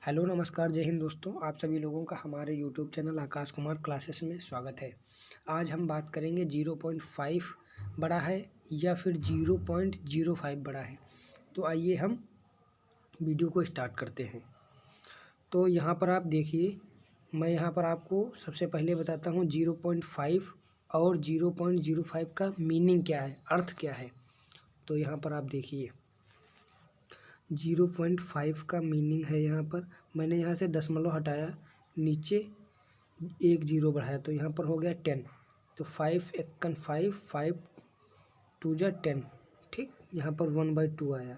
Hello नमस्कार जय हिंद दोस्तों, आप सभी लोगों का हमारे YouTube channel Akash Kumar classes में स्वागत है। आज हम बात करेंगे 0.5 बड़ा है या फिर 0.05 बड़ा है। तो आइए हम वीडियो को स्टार्ट करते हैं। तो यहाँ पर आप देखिए, मैं यहाँ पर आपको सबसे पहले बताता हूँ 0.5 और 0.05 का मीनिंग क्या है, अर्थ क्या है। तो यहाँ पर आप देखिए 0.5 का मीनिंग है, यहाँ पर मैंने यहाँ से दशमलव हटाया, नीचे एक जीरो बढ़ाया तो यहाँ पर हो गया 10। तो 5 एकन 5, 5 2 जा 10, ठीक। यहाँ पर 1/2 आया।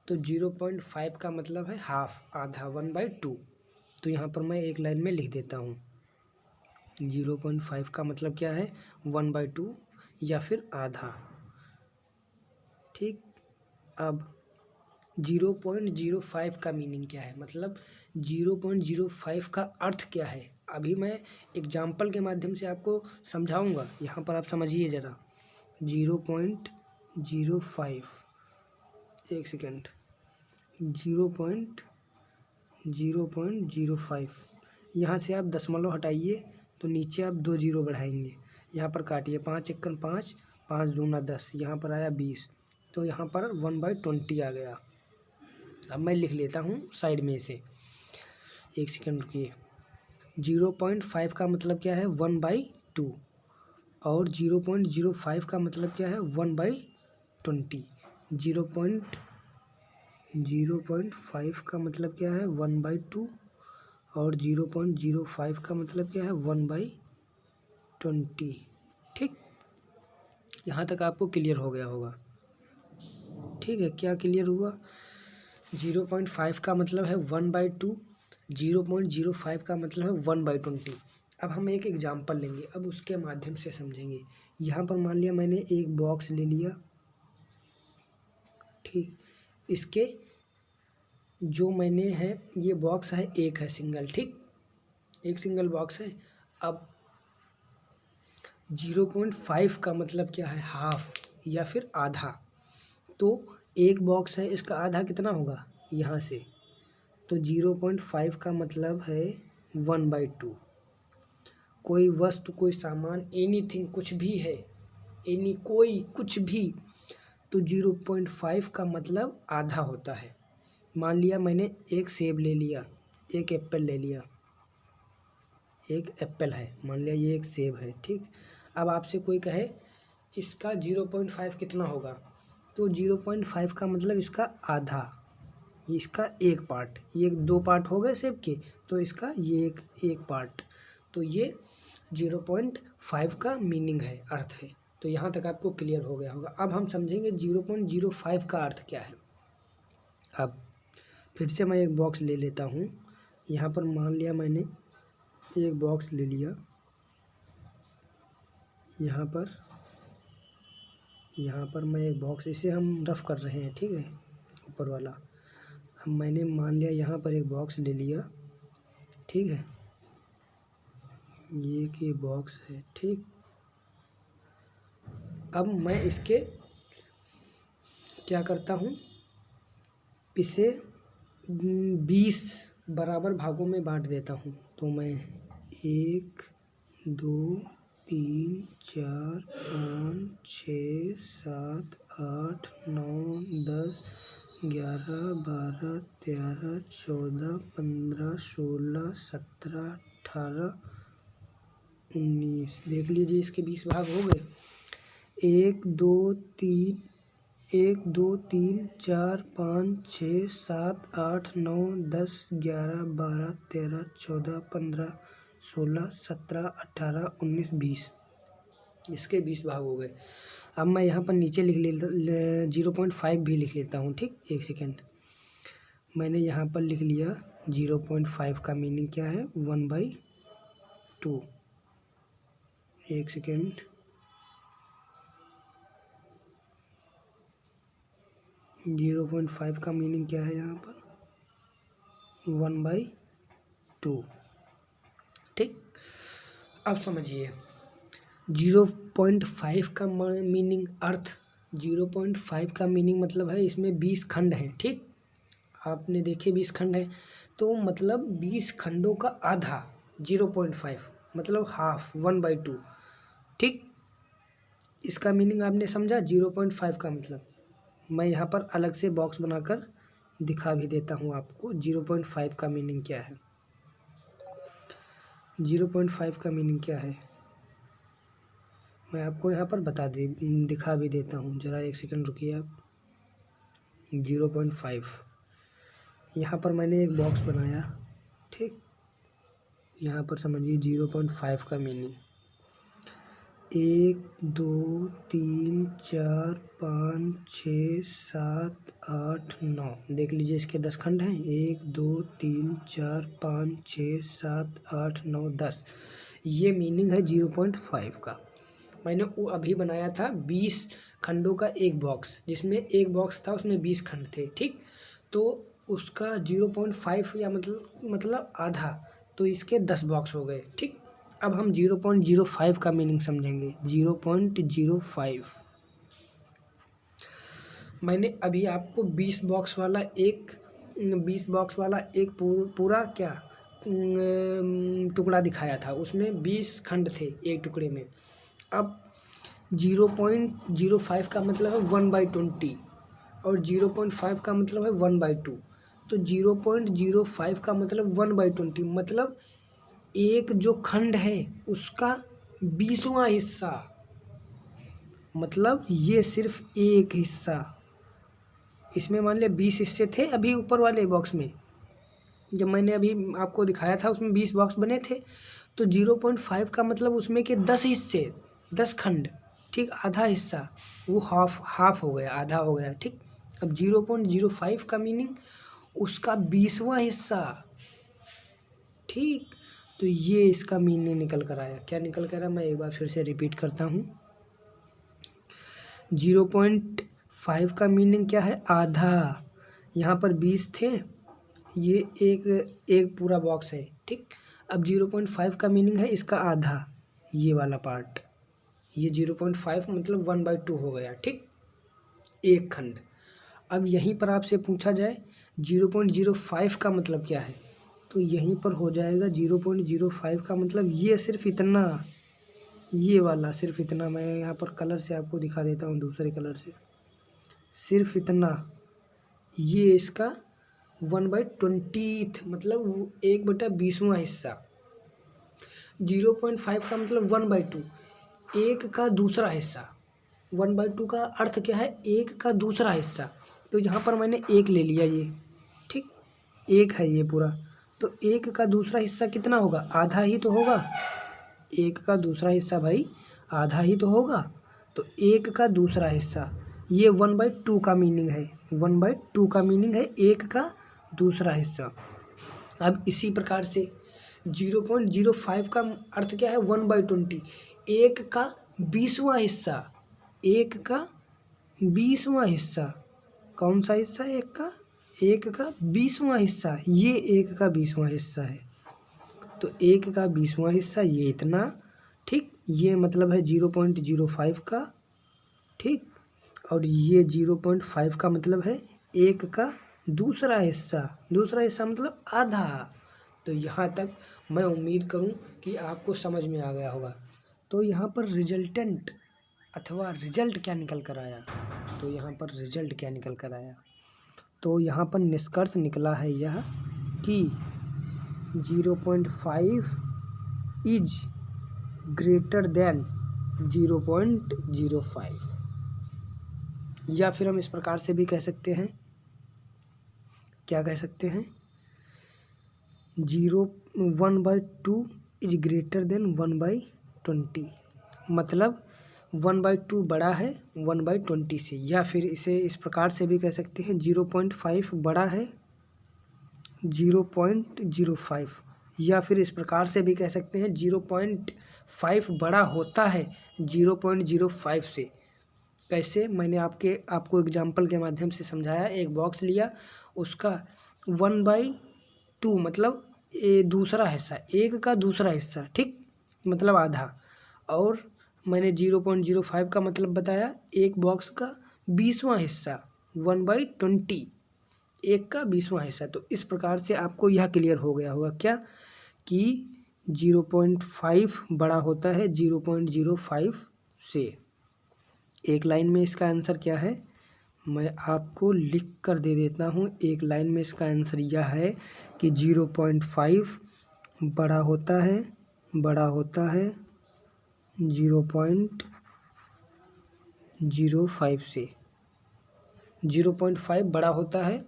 तो 0.5 का मतलब है हाफ, आधा, 1/2। तो यहाँ पर मैं एक लाइन में लिख देता हूँ। 0.5 का मतलब क्या है, 1/2 या फिर आधा, ठीक। अब 0.05 का मीनिंग क्या है, मतलब 0.05 का अर्थ क्या है, अभी मैं एग्जाम्पल के माध्यम से आपको समझाऊंगा। यहाँ पर आप समझिए ज़रा। 0.05, एक सेकेंड, 0.05, यहाँ से आप दशमलव हटाइए तो नीचे आप 2 जीरो बढ़ाएंगे, यहाँ पर काटिए, 5 एकन 5, 5 दूना 10, यहाँ पर आया 20, तो यहाँ पर 1/20 आ गया। अब मैं लिख लेता हूँ साइड में इसे, एक सेकंड रुकिए। 0.5 का मतलब क्या है, 1/2, और 0.05 का मतलब क्या है, 1/20। 0.05 का मतलब क्या है, 1/2, और 0.05 का मतलब क्या है, 1/20, ठीक। यहाँ तक आपको क्लियर हो गया होगा, ठीक है। क्या क्लियर हुआ? 0.5 का मतलब है 1/2, 0.05 का मतलब है 1/20। अब हम एक एग्जांपल लेंगे, अब उसके माध्यम से समझेंगे। यहाँ पर मान लिया मैंने एक बॉक्स ले लिया, ठीक। इसके जो मैंने है, ये बॉक्स है, एक है सिंगल, ठीक, एक सिंगल बॉक्स है। अब 0.5 का मतलब क्या है, हाफ या फिर आधा। तो एक बॉक्स है, इसका आधा कितना होगा, यहाँ से। तो 0.5 का मतलब है 1/2। कोई वस्तु, कोई सामान, एनीथिंग, कुछ भी है, एनी, कोई कुछ भी, तो 0.5 का मतलब आधा होता है। मान लिया मैंने एक सेब ले लिया, एक एप्पल ले लिया, एक एप्पल है, मान लिया ये एक सेब है, ठीक। अब आपसे कोई कहे इसका 0.5 कितना होगा, तो 0.5 का मतलब इसका आधा, इसका एक पार्ट, ये 2 पार्ट हो गए सेब के, तो इसका ये एक पार्ट। तो ये 0.5 का मीनिंग है, अर्थ है। तो यहाँ तक आपको क्लियर हो गया होगा। अब हम समझेंगे 0.05 का अर्थ क्या है। अब फिर से मैं एक बॉक्स ले लेता हूँ। यहाँ पर मान लिया मैंने एक बॉक्स ले लिया, यहाँ पर मैं एक बॉक्स, इसे हम रफ कर रहे हैं, ठीक है, ऊपर वाला। अब मैंने मान लिया यहाँ पर एक बॉक्स ले लिया, ठीक है, ये कि बॉक्स है, ठीक। अब मैं इसके क्या करता हूँ, इसे 20 बराबर भागों में बांट देता हूँ। तो मैं 1 2 3 4 5 6 7 8 9 10 11 12 13 14 15 16 17 18 19, देख लीजिए इसके 20 भाग हो गए। 1 2 3 1 2 3 4 5 6 7 8 9 10 11 12 13 14 15 16 17 18 19 20, इसके 20 भाग हो गए। अब मैं यहाँ पर नीचे लिख लेता, 0.5 भी लिख लेता हूँ, ठीक। एक सेकेंड, मैंने यहाँ पर लिख लिया 0.5 का मीनिंग क्या है, 1/2। एक सेकेंड, जीरो 0.5 का मीनिंग क्या है, यहाँ पर 1/2, ठीक। अब समझिए 0.5 का मीनिंग, अर्थ। 0.5 का मीनिंग मतलब है इसमें 20 खंड हैं, ठीक। आपने देखे 20 खंड हैं, तो मतलब 20 खंडों का आधा 0.5 मतलब हाफ 1/2। ठीक, इसका मीनिंग आपने समझा 0.5 का मतलब। मैं यहाँ पर अलग से बॉक्स बनाकर दिखा भी देता हूँ आपको 0.5 का मीनिंग क्या है। 0.5 का मीनिंग क्या है मैं आपको यहाँ पर दिखा भी देता हूँ। ज़रा एक सेकंड रुकिए आप। 0.5 यहाँ पर मैंने एक बॉक्स बनाया। ठीक, यहाँ पर समझिए 0.5 का मीनिंग 1 2 3 4 5 6 7 8 9। देख लीजिए इसके 10 खंड हैं। 1 2 3 4 5 6 7 8 9 10। ये मीनिंग है 0.5 का। मैंने वो अभी बनाया था 20 खंडों का एक बॉक्स, जिसमें एक बॉक्स था उसमें 20 खंड थे। ठीक, तो उसका 0.5 या मतलब आधा, तो इसके 10 बॉक्स हो गए। ठीक, अब हम 0.05 का मीनिंग समझेंगे। 0.05 मैंने अभी आपको 20 बॉक्स वाला एक पूरा क्या टुकड़ा दिखाया था। उसमें 20 खंड थे एक टुकड़े में। अब 0.05 का मतलब है 1/20 और 0.5 का मतलब है 1/2। तो 0.05 का मतलब 1/20 मतलब एक जो खंड है उसका 20वां हिस्सा, मतलब ये सिर्फ एक हिस्सा। इसमें मान लिया 20 हिस्से थे अभी ऊपर वाले बॉक्स में, जब मैंने अभी आपको दिखाया था उसमें 20 बॉक्स बने थे। तो 0.5 का मतलब उसमें के 10 हिस्से, 10 खंड। ठीक, आधा हिस्सा वो हाफ हो गया, आधा हो गया। ठीक, अब 0.05 का मीनिंग उसका 20वां हिस्सा। ठीक, तो ये इसका मीनिंग निकल कर आया। क्या निकल कर आया मैं एक बार फिर से रिपीट करता हूँ। 0.5 का मीनिंग क्या है? आधा। यहाँ पर 20 थे, ये एक पूरा बॉक्स है। ठीक, अब 0.5 का मीनिंग है इसका आधा, ये वाला पार्ट। ये 0.5 मतलब 1/2 हो गया। ठीक, एक खंड। अब यहीं पर आपसे पूछा जाए 0.05 का मतलब क्या है, तो यहीं पर हो जाएगा 0.05 का मतलब ये सिर्फ इतना, ये वाला सिर्फ इतना। मैं यहाँ पर कलर से आपको दिखा देता हूँ, दूसरे कलर से। सिर्फ इतना, ये इसका 1/20 मतलब 1/20वां हिस्सा। 0.5 का मतलब 1/2, एक का दूसरा हिस्सा। 1/2 का अर्थ क्या है? एक का दूसरा हिस्सा। तो यहाँ पर मैंने एक ले लिया ये। ठीक, एक है ये पूरा, तो एक का दूसरा हिस्सा कितना होगा? आधा ही तो होगा। एक का दूसरा हिस्सा भाई आधा ही तो होगा। तो एक का दूसरा हिस्सा, ये 1/2 का मीनिंग है। 1/2 का मीनिंग है एक का दूसरा हिस्सा। अब इसी प्रकार से 0.05 का अर्थ क्या है? 1/20, एक का 20वां हिस्सा। एक का 20वां हिस्सा, कौन सा हिस्सा? एक का 20वां हिस्सा, ये एक का 20वां हिस्सा है। तो एक का 20वां हिस्सा ये इतना। ठीक, ये मतलब है 0.05 का। ठीक, और ये 0.5 का मतलब है एक का दूसरा हिस्सा। दूसरा हिस्सा मतलब आधा। तो यहाँ तक मैं उम्मीद करूँ कि आपको समझ में आ गया होगा। तो यहाँ पर रिजल्टेंट अथवा रिजल्ट क्या निकल कर आया, तो यहाँ पर रिजल्ट क्या निकल कर आया, तो यहाँ पर निष्कर्ष निकला है यह कि 0.5 इज ग्रेटर देन 0.05। या फिर हम इस प्रकार से भी कह सकते हैं, क्या कह सकते हैं? 1/2 इज ग्रेटर देन 1/20, मतलब 1/2 बड़ा है 1/20 से। या फिर इसे इस प्रकार से भी कह सकते हैं 0.5 बड़ा है 0.05। या फिर इस प्रकार से भी कह सकते हैं 0.5 बड़ा होता है 0.05 से। कैसे? मैंने आपको एग्जाम्पल के माध्यम से समझाया। एक बॉक्स लिया, उसका 1/2 मतलब दूसरा हिस्सा, एक का दूसरा हिस्सा। ठीक, मतलब आधा। और मैंने 0.05 का मतलब बताया एक बॉक्स का 20वां हिस्सा 1/20। 1 का 20वां हिस्सा। तो इस प्रकार से आपको यह क्लियर हो गया होगा क्या कि 0.5 बड़ा होता है 0.05 से। एक लाइन में इसका आंसर क्या है, मैं आपको लिख कर दे देता हूँ। एक लाइन में इसका आंसर यह है कि 0.5 बड़ा होता है 0.05 से। 0.5 बड़ा होता है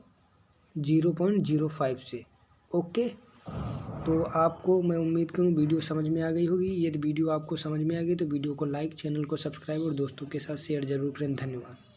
0.05 से। ओके, तो आपको मैं उम्मीद करूँ वीडियो समझ में आ गई होगी। यदि वीडियो आपको समझ में आ गई तो वीडियो को लाइक, चैनल को सब्सक्राइब और दोस्तों के साथ शेयर जरूर करें। धन्यवाद।